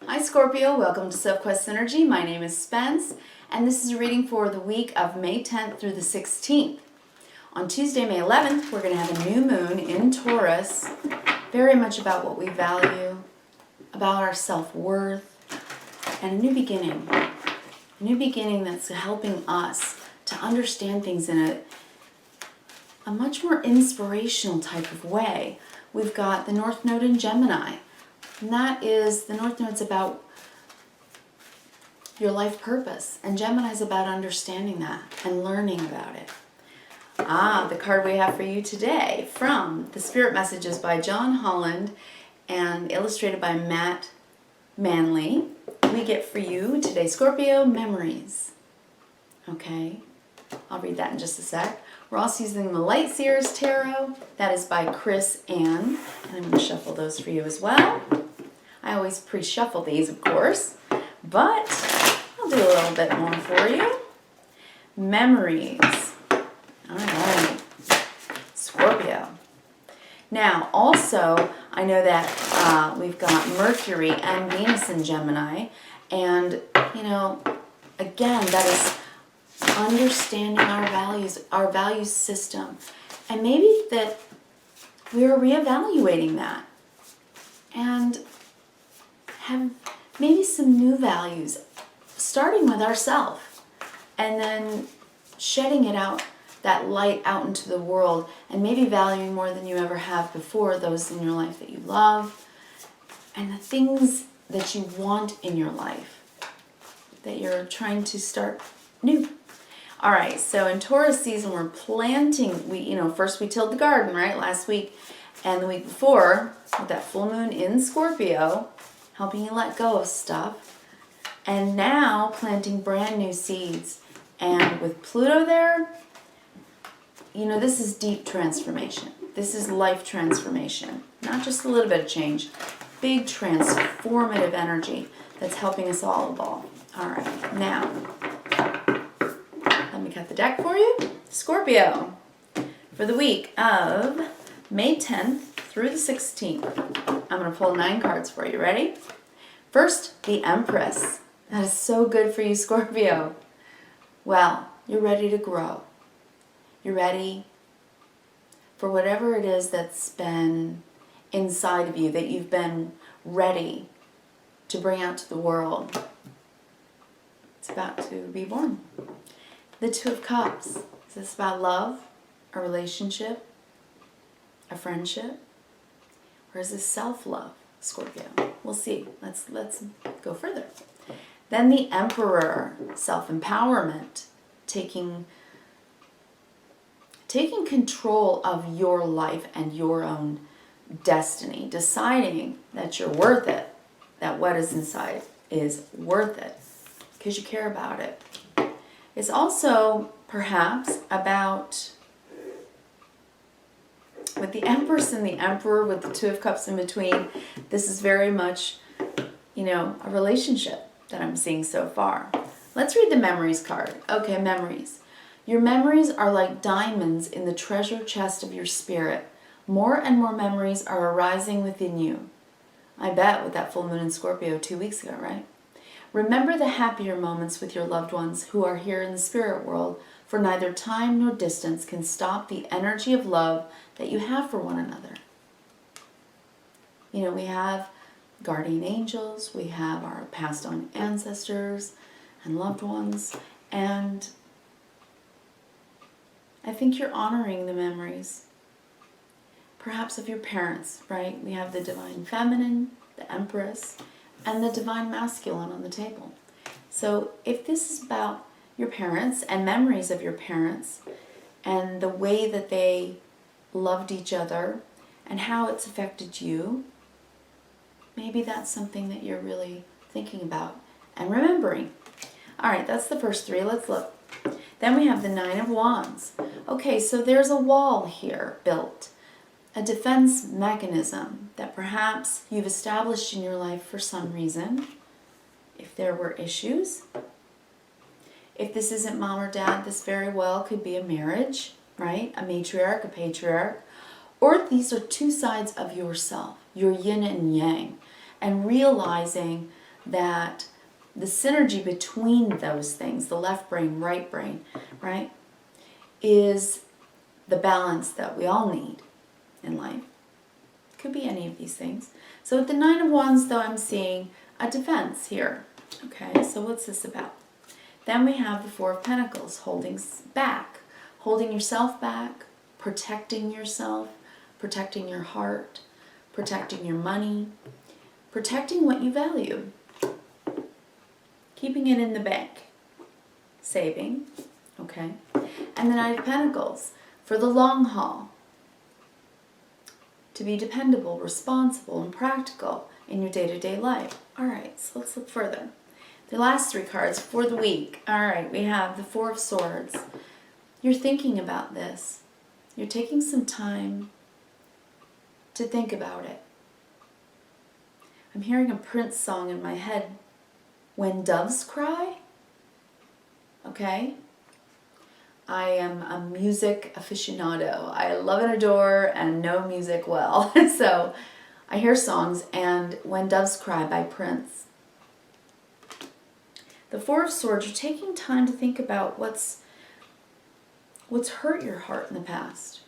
Hi Scorpio, welcome to Sophquest Energy. My name is Spence, and this is a reading for the week of May 10th through the 16th. On Tuesday, May 11th, we're going to have a new moon in Taurus, very much about what we value, about our self-worth, and a new beginning. A new beginning that's helping us to understand things in a much more inspirational type of way. We've got the North Node in Gemini. And that is, the North Node's about your life purpose. And Gemini's about understanding that and learning about it. The card we have for you today from the Spirit Messages by John Holland and illustrated by Matt Manley. We get for you today, Scorpio, memories. Okay, I'll read that in just a sec. We're also using the Light Seers Tarot. That is by Chris Ann. And I'm going to shuffle those for you as well. I always pre-shuffle these, of course, but I'll do a little bit more for you. Memories. All right. Scorpio. Now, also, I know that we've got Mercury and Venus in Gemini, and, you know, again, that is understanding our value system, and maybe that we're reevaluating that and have maybe some new values, starting with ourselves and then shedding it out, that light out into the world, and maybe valuing more than you ever have before those in your life that you love and the things that you want in your life that you're trying to start new. All right, so in Taurus season, we're planting. First we tilled the garden, right, last week, and the week before with that full moon in Scorpio, helping you let go of stuff, and now planting brand new seeds. And with Pluto there, this is deep transformation. This is life transformation, not just a little bit of change, big transformative energy that's helping us all evolve. All right, now let me cut the deck for you. Scorpio, for the week of May 10th through the 16th. I'm going to pull 9 cards for you. Ready? First, the Empress. That is so good for you, Scorpio. Well, you're ready to grow. You're ready for whatever it is that's been inside of you, that you've been ready to bring out to the world. It's about to be born. The Two of Cups. Is this about love, a relationship, a friendship? Or is this self-love, Scorpio? We'll see. Let's go further. Then the Emperor, self-empowerment, taking control of your life and your own destiny, deciding that you're worth it, that what is inside is worth it because you care about it. It's also perhaps about, with the Empress and the Emperor, with the Two of Cups in between, this is very much, a relationship that I'm seeing so far. Let's read the memories card. Okay, memories. Your memories are like diamonds in the treasure chest of your spirit. More and more memories are arising within you. I bet, with that full moon in Scorpio 2 weeks ago, right? Remember the happier moments with your loved ones who are here in the spirit world, for neither time nor distance can stop the energy of love that you have for one another. We have guardian angels, we have our passed on ancestors and loved ones, and I think you're honoring the memories, perhaps of your parents, right? We have the divine feminine, the Empress, and the divine masculine on the table. So if this is about your parents and memories of your parents and the way that they loved each other and how it's affected you, maybe that's something that you're really thinking about and remembering. All right, that's the first 3. Let's look. Then we have the 9 of Wands. Okay, so there's a wall here built, a defense mechanism that perhaps you've established in your life for some reason, if there were issues. If this isn't mom or dad, this very well could be a marriage, right? A matriarch, a patriarch. Or these are two sides of yourself, your yin and yang, and realizing that the synergy between those things, the left brain, right brain, right, is the balance that we all need in life. Could be any of these things. So with the Nine of Wands, though, I'm seeing a defense here. Okay, so what's this about? Then we have the Four of Pentacles, holding back, holding yourself back, protecting yourself, protecting your heart, protecting your money, protecting what you value, keeping it in the bank, saving, okay? And the Knight of Pentacles, for the long haul, to be dependable, responsible, and practical in your day-to-day life. All right, so let's look further. The last three cards for the week. All right, we have the Four of Swords. You're thinking about this. You're taking some time to think about it. I'm hearing a Prince song in my head. When Doves Cry. Okay? I am a music aficionado. I love and adore and know music well. So I hear songs, and When Doves Cry by Prince. The Four of Swords, you're taking time to think about what's hurt your heart in the past.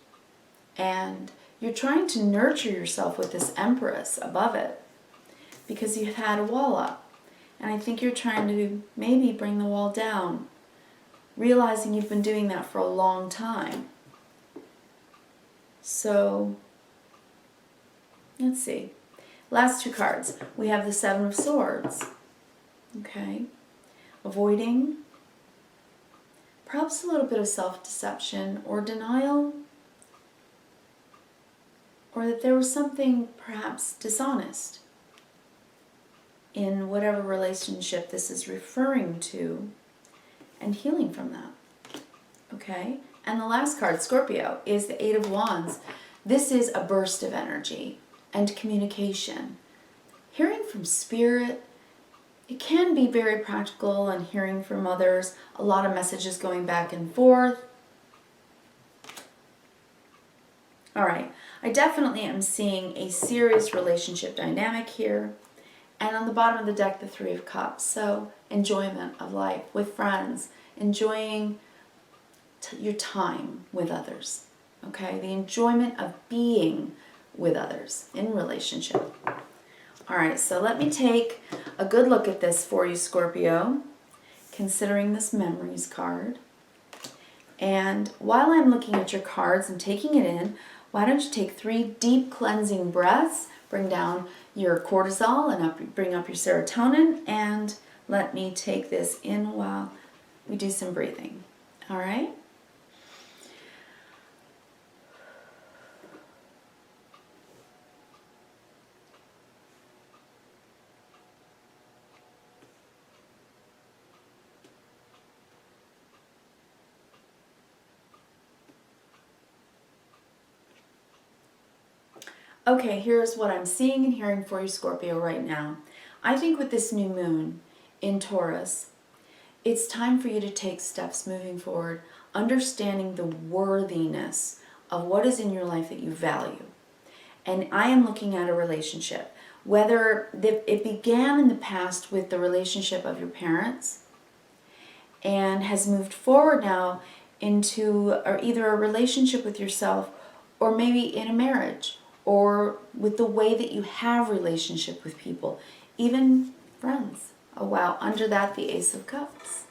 And you're trying to nurture yourself with this Empress above it because you've had a wall up. And I think you're trying to maybe bring the wall down, realizing you've been doing that for a long time. So, let's see. Last two cards. We have the Seven of Swords. Okay. Avoiding, perhaps a little bit of self-deception or denial, or that there was something perhaps dishonest in whatever relationship this is referring to, and healing from that. Okay? And the last card, Scorpio, is the Eight of Wands. This is a burst of energy and communication. Hearing from Spirit. It can be very practical and hearing from others, a lot of messages going back and forth. All right, I definitely am seeing a serious relationship dynamic here. And on the bottom of the deck, the Three of Cups. So enjoyment of life with friends, enjoying your time with others. Okay, the enjoyment of being with others in relationship. All right, so let me take a good look at this for you, Scorpio, considering this Memories card. And while I'm looking at your cards and taking it in, why don't you take 3 deep cleansing breaths, bring down your cortisol and bring up your serotonin, and let me take this in while we do some breathing. All right? Okay, here's what I'm seeing and hearing for you, Scorpio, right now. I think with this new moon in Taurus, it's time for you to take steps moving forward, understanding the worthiness of what is in your life that you value. And I am looking at a relationship, whether it began in the past with the relationship of your parents and has moved forward now into either a relationship with yourself or maybe in a marriage, or with the way that you have relationship with people, even friends. Oh wow, under that the Ace of Cups.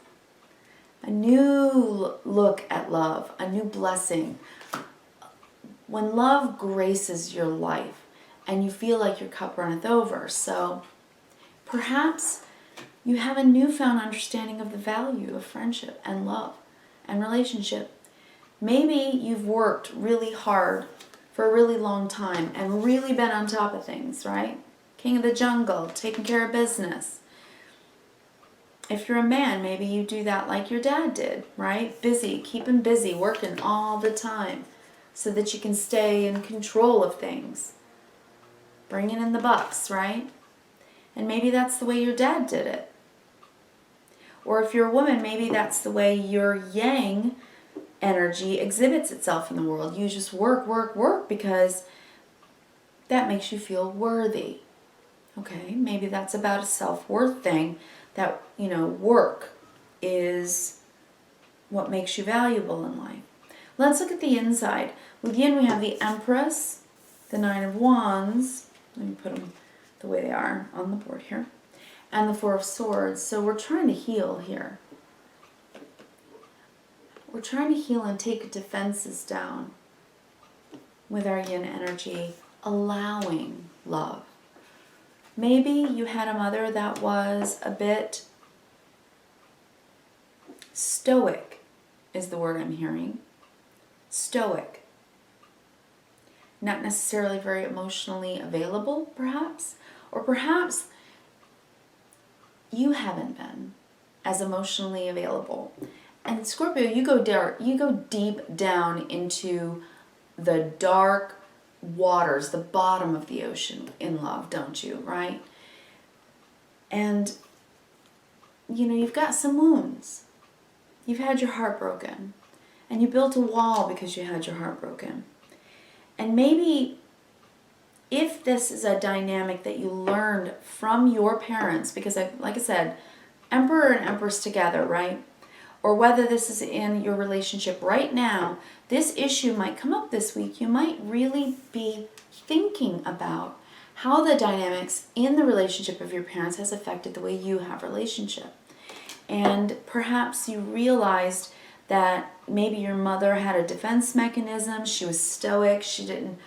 A new look at love, a new blessing. When love graces your life and you feel like your cup runneth over. So perhaps you have a newfound understanding of the value of friendship and love and relationship. Maybe you've worked really hard for a really long time and really been on top of things, right? King of the jungle, taking care of business. If you're a man, maybe you do that like your dad did, right? Busy, keeping busy, working all the time so that you can stay in control of things. Bringing in the bucks, right? And maybe that's the way your dad did it. Or if you're a woman, maybe that's the way your yang energy exhibits itself in the world. You just work, work, work because that makes you feel worthy. Okay, maybe that's about a self-worth thing, that, you know, work is what makes you valuable in life. Let's look at the inside. With yin, we have the Empress, the Nine of Wands. Let me put them the way they are on the board here. And the Four of Swords. So we're trying to heal here. We're trying to heal and take defenses down with our yin energy, allowing love. Maybe you had a mother that was a bit stoic, is the word I'm hearing. Stoic. Not necessarily very emotionally available, perhaps. Or perhaps you haven't been as emotionally available. And Scorpio, you go deep down into the dark waters, the bottom of the ocean in love, don't you, right? And, you know, you've got some wounds. You've had your heart broken. And you built a wall because you had your heart broken. And maybe if this is a dynamic that you learned from your parents, because like I said, Emperor and Empress together, right? Or whether this is in your relationship right now, this issue might come up this week. You might really be thinking about how the dynamics in the relationship of your parents has affected the way you have relationship. And perhaps you realized that maybe your mother had a defense mechanism. She was stoic. She didn't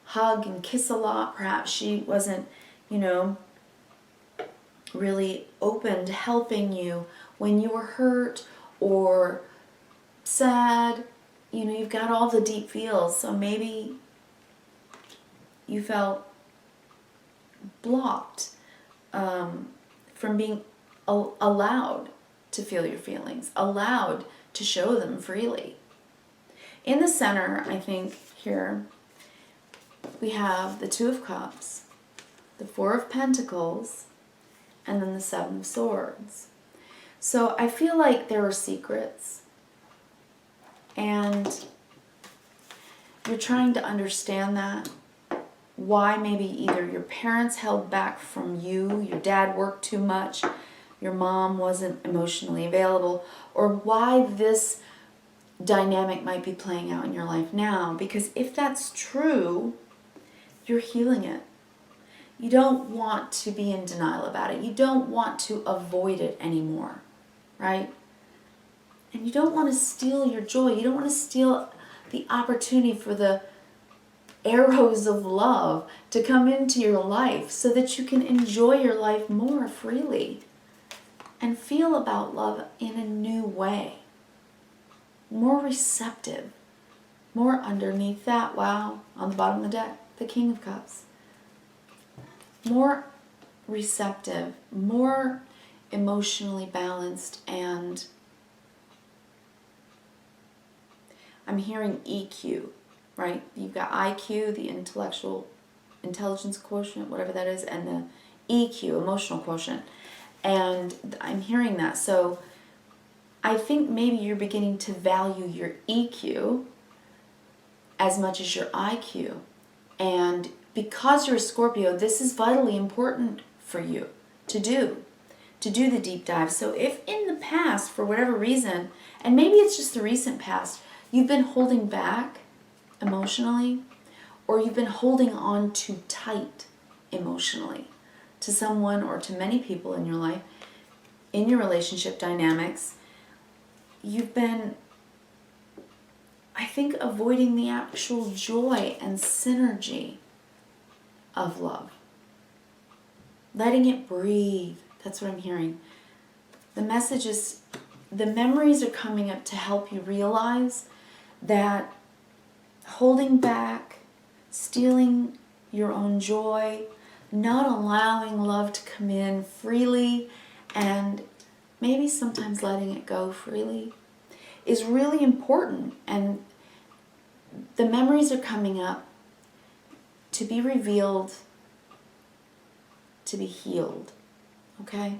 hug and kiss a lot. Perhaps she wasn't, you know, really open to helping you when you were hurt or sad. You know, you've got all the deep feels. So maybe you felt blocked from being allowed to feel your feelings, allowed to show them freely. In the center, I think here, we have the Two of Cups, the Four of Pentacles, and then the Seven of Swords. So I feel like there are secrets, and you're trying to understand that. Why maybe either your parents held back from you, your dad worked too much, your mom wasn't emotionally available, or why this dynamic might be playing out in your life now. Because if that's true, you're healing it. You don't want to be in denial about it. You don't want to avoid it anymore, right? And you don't want to steal your joy. You don't want to steal the opportunity for the arrows of love to come into your life so that you can enjoy your life more freely and feel about love in a new way. More receptive. More underneath that, wow, on the bottom of the deck, the King of Cups. More receptive, more emotionally balanced, and I'm hearing EQ, right? You've got IQ, the intelligence quotient, whatever that is, and the EQ, emotional quotient. And I'm hearing that. So I think maybe you're beginning to value your EQ as much as your IQ. And because you're a Scorpio, this is vitally important for you to do the deep dive. So if in the past, for whatever reason, and maybe it's just the recent past, you've been holding back emotionally, or you've been holding on too tight emotionally to someone or to many people in your life, in your relationship dynamics, you've been, I think, avoiding the actual joy and synergy of love. Letting it breathe. That's what I'm hearing. The message is, the memories are coming up to help you realize that holding back, stealing your own joy, not allowing love to come in freely, and maybe sometimes letting it go freely is really important. And the memories are coming up to be revealed, to be healed. Okay?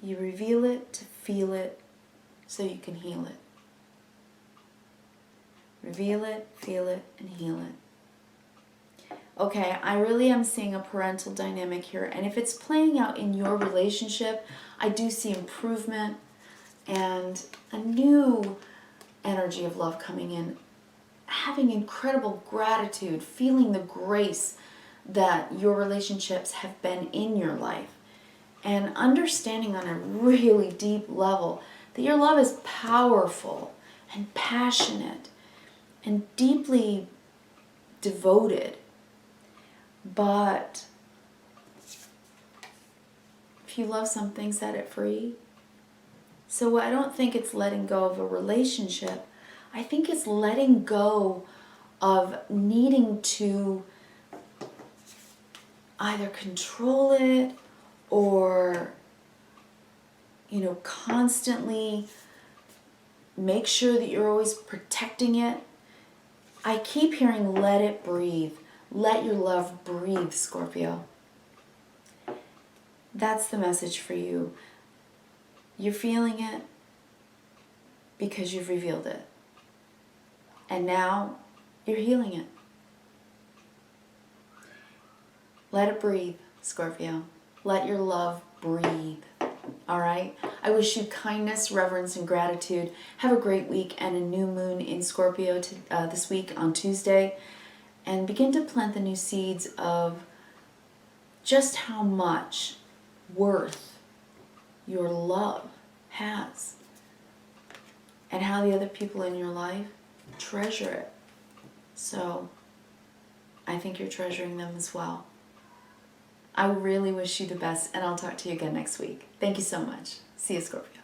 You reveal it to feel it so you can heal it. Reveal it, feel it, and heal it. Okay, I really am seeing a parental dynamic here. And if it's playing out in your relationship, I do see improvement and a new energy of love coming in. Having incredible gratitude, feeling the grace that your relationships have been in your life. And understanding on a really deep level that your love is powerful and passionate and deeply devoted. But if you love something, set it free. So I don't think it's letting go of a relationship. I think it's letting go of needing to either control it or, constantly make sure that you're always protecting it. I keep hearing let it breathe. Let your love breathe, Scorpio. That's the message for you. You're feeling it because you've revealed it. And now you're healing it. Let it breathe, Scorpio. Let your love breathe. All right? I wish you kindness, reverence, and gratitude. Have a great week and a new moon in Scorpio this week on Tuesday. And begin to plant the new seeds of just how much worth your love has. And how the other people in your life treasure it. So I think you're treasuring them as well. I really wish you the best, and I'll talk to you again next week. Thank you so much. See you, Scorpio.